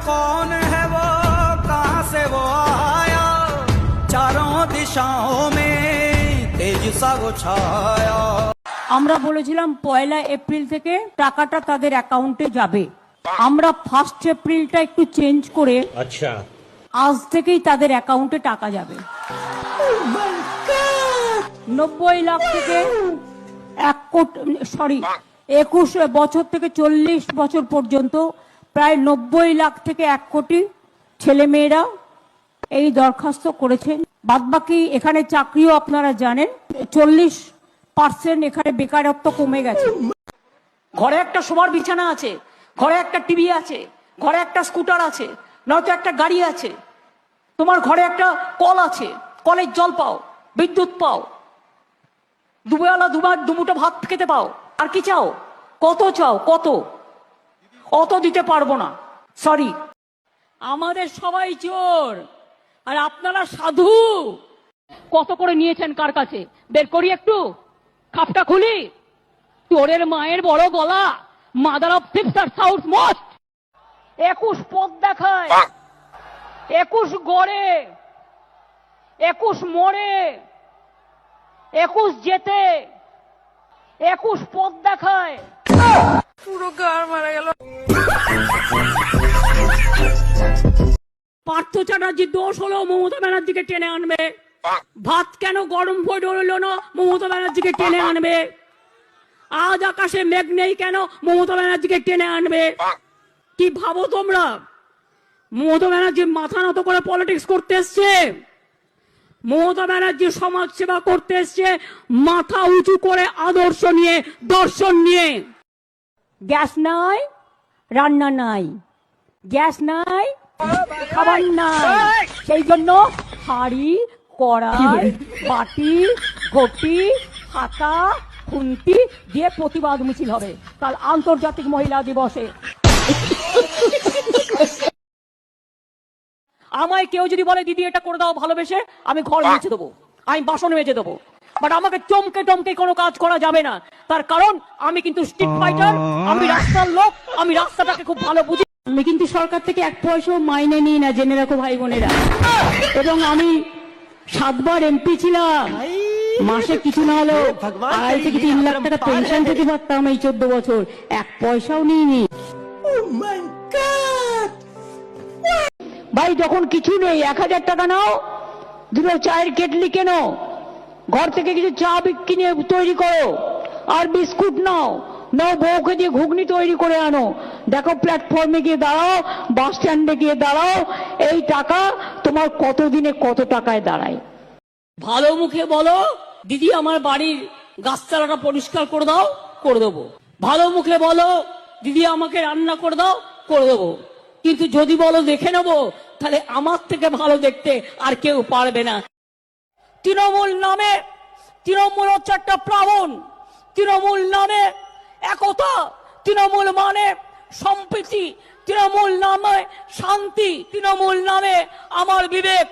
कौन है वो, कहां से वो आया, चारों दिशाओं में तेज सा वो छाया। আমরা বলেছিলাম 1 এপ্রিল থেকে টাকাটা তাদের অ্যাকাউন্টে যাবে। আমরা 1 এপ্রিলটা একটু চেঞ্জ করে আচ্ছা আজ থেকেই তাদের অ্যাকাউন্টে টাকা যাবে। 90 লাখ থেকে 21 বছর থেকে 40 বছর পর্যন্ত প্রায় 90 লাখ থেকে 1 কোটি ছেলে মেয়েরা এই দরখাস্ত করেছেন। বাদবাকি এখানে চাকরিও আপনারা জানেন 40% এখানে বেকারত্ব কমে গেছে। ঘরে একটা শোবার বিছানা আছে, ঘরে একটা টিভি আছে, ঘরে একটা স্কুটার আছে, নয়তো একটা গাড়ি আছে, তোমার ঘরে একটা কল আছে, কলের জল পাও, বিদ্যুৎ পাও, দুবেলা দুমুঠো ভাত খেতে পাও। আর কি চাও? কত চাও? কত? অত দিতে পারবো না, সরি। আমাদের সবাই চোর আর আপনারা সাধু। কত করে নিয়েছেন কার কাছে বের করি, একটু খাপটা খুলি। চোরের মায়ের বড় গলা, mother of thieves are south most. 21 পথ দেখায়, 21 গড়ে, 21 মোড়ে, 21 যেতে, 21 পথ দেখায়। পুরো গার মারা গেল। পার্থ চ্যাটার্জির দোষ হলো মমতা ব্যানার্জিকে টেনে আনবে। ভাত কেন গরম হয়ে রইল না, মমতা ব্যানার্জিকে টেনে আনবে। আজ আকাশে মেঘ নেই কেন, মমতা ব্যানার্জিকে টেনে আনবে। কি ভাবো তোমরা? মমতা ব্যানার্জি মাথা নত করে পলিটিক্স করতে এসছে, মমতা ব্যানার্জি সমাজ সেবা করতে এসছে মাথা উঁচু করে, আদর্শ নিয়ে, দর্শন নিয়ে। গ্যাস নাই, রান্না নাই, গ্যাস নাই, খাবার নাই, সেই জন্য হাড়ি, কড়াই, বাটি, ঘটি, হাতা, খুন্তি দিয়ে প্রতিবাদ মিছিল হবে কাল আন্তর্জাতিক মহিলা দিবসে। আমায় কেউ যদি বলে দিদি এটা করে দাও ভালোবেসে, আমি ঘর মুছে দেবো, আমি বাসন মেজে দেবো, বাট আমাকে চমকে টমকে কোনো কাজ করা যাবে না। তার কারণ আমি কিন্তু স্ট্রিট ফাইটার, আমি রাস্তার লোক, আমি রাস্তাটাকে খুব ভালো বুঝি। আমি কিন্তু সরকার থেকে 1 পয়সাও মাইনে নিই না, জেনে রাখো ভাই বোনেরা। এবং আমি 7 বার এমপি ছিলাম, মাসে কিছু না হলেও 2.5 থেকে 3 লাখ টাকা পেনশন পেতে পারতাম। এই 14 বছর 1 পয়সাও নিইনি। ভাই যখন কিছু নেই 1000 টাকা নাও, 2 চায়ের কেটলি কেন, ঘর থেকে কিছু চা কিনে তৈরি করো, আর বিস্কুট নাও, বউকে দিয়ে ঘুগনি তৈরি করে আনো। দেখো প্ল্যাটফর্মে গিয়ে দাঁড়াও, বাস স্ট্যান্ডে গিয়ে দাঁড়াও, এই টাকা তোমার কত দিনে কত টাকায় দাঁড়ায়। ভালো মুখে বলো দিদি আমার বাড়ির গাছতলাটা পরিষ্কার করে দাও, করে দেবো। ভালো মুখে বলো দিদি আমাকে রান্না করে দাও, করে দেবো। কিন্তু যদি বলো দেখে নেবো, তাহলে আমার থেকে ভালো দেখতে আর কেউ পারবে না। তৃণমূল নামে, তৃণমূল হচ্ছে একটা প্লাবন, তৃণমূল নামে একতা, তৃণমূল মানে সম্প্রীতি, তৃণমূল নামে শান্তি, তৃণমূল নামে আমার বিবেক।